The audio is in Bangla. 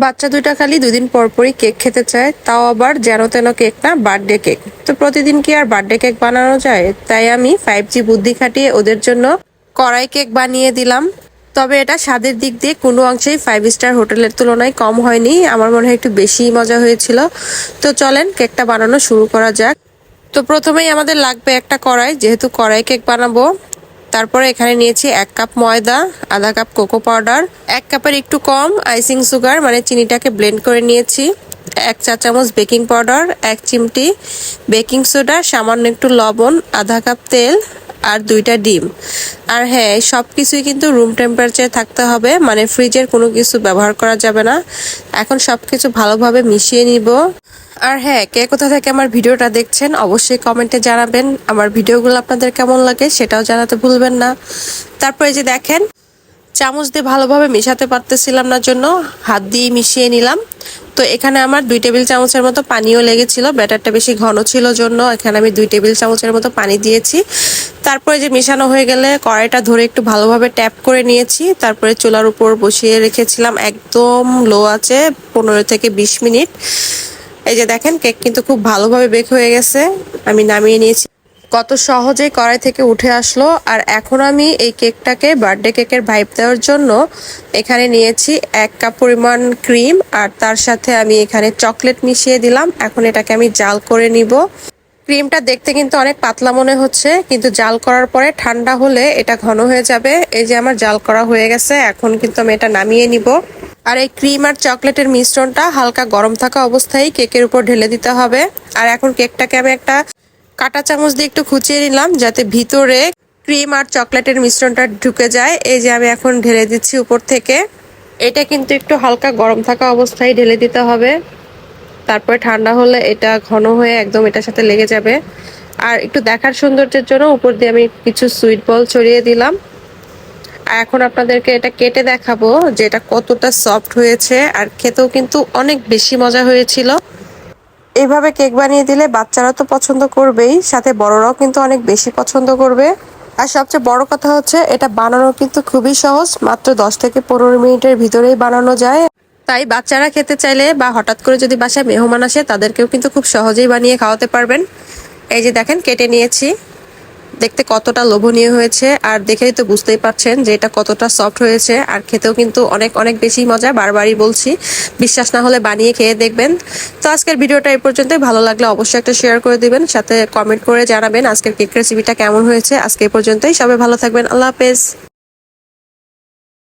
বাচ্চা দুইটা খালি 2 দিন পর পরই কেক খেতে চায়, তাও আবার যেন তেন কেক না, বার্থডে কেক। তো প্রতিদিন কি আর বার্থডে কেক বানানো যায়? তাই আমি 5G বুদ্ধি খাটিয়ে ওদের জন্য কড়াই কেক বানিয়ে দিলাম। তবে এটা স্বাদের দিক দিয়ে কোনো অংশেই 5 স্টার হোটেলের তুলনায় কম হয়নি, আমার মনে হয় একটু বেশিই মজা হয়েছিল। তো চলেন কেকটা বানানো শুরু করা যাক। তো প্রথমেই আমাদের লাগবে একটা কড়াই, যেহেতু কড়াই কেক বানাবো। তারপরে এখানে নিয়েছি 1 কাপ ময়দা, আধা কাপ কোকো পাউডার, 1 কাপের একটু কম আইসিং সুগার মানে চিনিটাকে ব্লেন্ড করে নিয়েছি, 1 চা চামচ বেকিং পাউডার, 1 চিমটি বেকিং সোডা, সামান্য একটু লবণ, আধা কাপ তেল আর 2টা ডিম। আর হ্যাঁ, সব কিছুই কিন্তু রুম টেম্পারেচারে থাকতে হবে, মানে ফ্রিজের কোনো কিছু ব্যবহার করা যাবে না। এখন সবকিছু ভালোভাবে মিশিয়ে নিব। আর হ্যাঁ, কে কোথা থেকে আমার ভিডিওটা দেখছেন অবশ্যই কমেন্টে জানাবেন। আমার ভিডিওগুলো আপনাদের কেমন লাগে সেটাও জানাতে ভুলবেন না। তারপরে যে দেখেন, চামচ দিয়ে ভালোভাবে মেশাতে পারতেছিলাম না জন্য হাত দিয়ে মিশিয়ে নিলাম। তো এখানে আমার 2 টেবিল চামচের মতো পানিও লেগেছিল, ব্যাটারটা বেশি ঘন ছিল জন্য এখানে আমি 2 টেবিল চামচের মতো পানি দিয়েছি। তারপরে যে মেশানো হয়ে গেলে কড়াইটা ধরে একটু ভালোভাবে ট্যাপ করে নিয়েছি। তারপরে চুলার উপর বসিয়ে রেখেছিলাম একদম লো আছে 15 থেকে 20 মিনিট। এই যে দেখেন, কেক কিন্তু খুব ভালোভাবে বেক হয়ে গেছে। আমি নামিয়ে নিয়েছি। কত সহজেই কড়াই থেকে উঠে আসলো। আর এখন আমি এই কেকটাকে বার্থডে কেকের ভাইব দেওয়ার জন্য এখানে নিয়েছি 1 কাপ পরিমাণ ক্রিম, আর তার সাথে আমি এখানে চকলেট মিশিয়ে দিলাম। এখন এটাকে আমি জাল করে নিব। ক্রিমটা দেখতে কিন্তু অনেক পাতলা মনে হচ্ছে, কিন্তু জাল করার পরে ঠান্ডা হলে এটা ঘন হয়ে যাবে। এই যে আমার জাল করা হয়ে গেছে, এখন কিন্তু আমি এটা নামিয়ে নিব। আর এই ক্রিম আর চকলেটের মিশ্রণটা হালকা গরম থাকা অবস্থায় কেকের উপর ঢেলে দিতে হবে। আর এখন কেকটাকে আমি একটা কাঁটা চামচ দিয়ে একটু খুঁচিয়ে নিলাম, যাতে ভিতরে ক্রিম আর চকলেটের মিশ্রণটা ঢুকে যায়। এই যে আমি এখন ঢেলে দিচ্ছি উপর থেকে। এটা কিন্তু একটু হালকা গরম থাকা অবস্থায় ঢেলে দিতে হবে, তারপরে ঠান্ডা হলে এটা ঘন হয়ে একদম এটার সাথে লেগে যাবে। আর একটু দেখার সৌন্দর্যের জন্য উপর দিয়ে আমি কিছু সুইট বল ছড়িয়ে দিলাম। আর এখন আপনাদেরকে এটা কেটে দেখাবো যে এটা কতটা সফট হয়েছে, আর খেতেও কিন্তু অনেক বেশি মজা হয়েছিল। এইভাবে কেক বানিয়ে দিলে বাচ্চারা তো পছন্দ করবেই, সাথে বড়রাও কিন্তু অনেক বেশি পছন্দ করবে। আর সবচেয়ে বড় কথা হচ্ছে এটা বানানো কিন্তু খুবই সহজ, মাত্র 10 থেকে 15 মিনিটের ভিতরেই বানানো যায়। তাই বাচ্চারা খেতে চাইলে বা হঠাৎ করে যদি বাসায় মেহমান আসে তাদেরকেও কিন্তু খুব সহজেই বানিয়ে খাওয়াতে পারবেন। এই যে দেখেন, কেটে নিয়েছি। দেখতে কতটা লোভনীয় হয়েছে, আর দেখেই তো বুঝতেই পারছেন যে এটা কতটা সফট হয়েছে। আর খেতেও কিন্তু অনেক অনেক বেশি মজা, বারবারই বলছি, বিশ্বাস না হলে বানিয়ে খেয়ে দেখবেন। তো আজকের ভিডিওটা এই পর্যন্তই। ভালো লাগলে অবশ্যই একটা শেয়ার করে দিবেন, সাথে কমেন্ট করে জানাবেন আজকের কেক রেসিপিটা কেমন হয়েছে। আজকে এই পর্যন্তই, সবাই ভালো থাকবেন, আল্লাহ হাফেজ।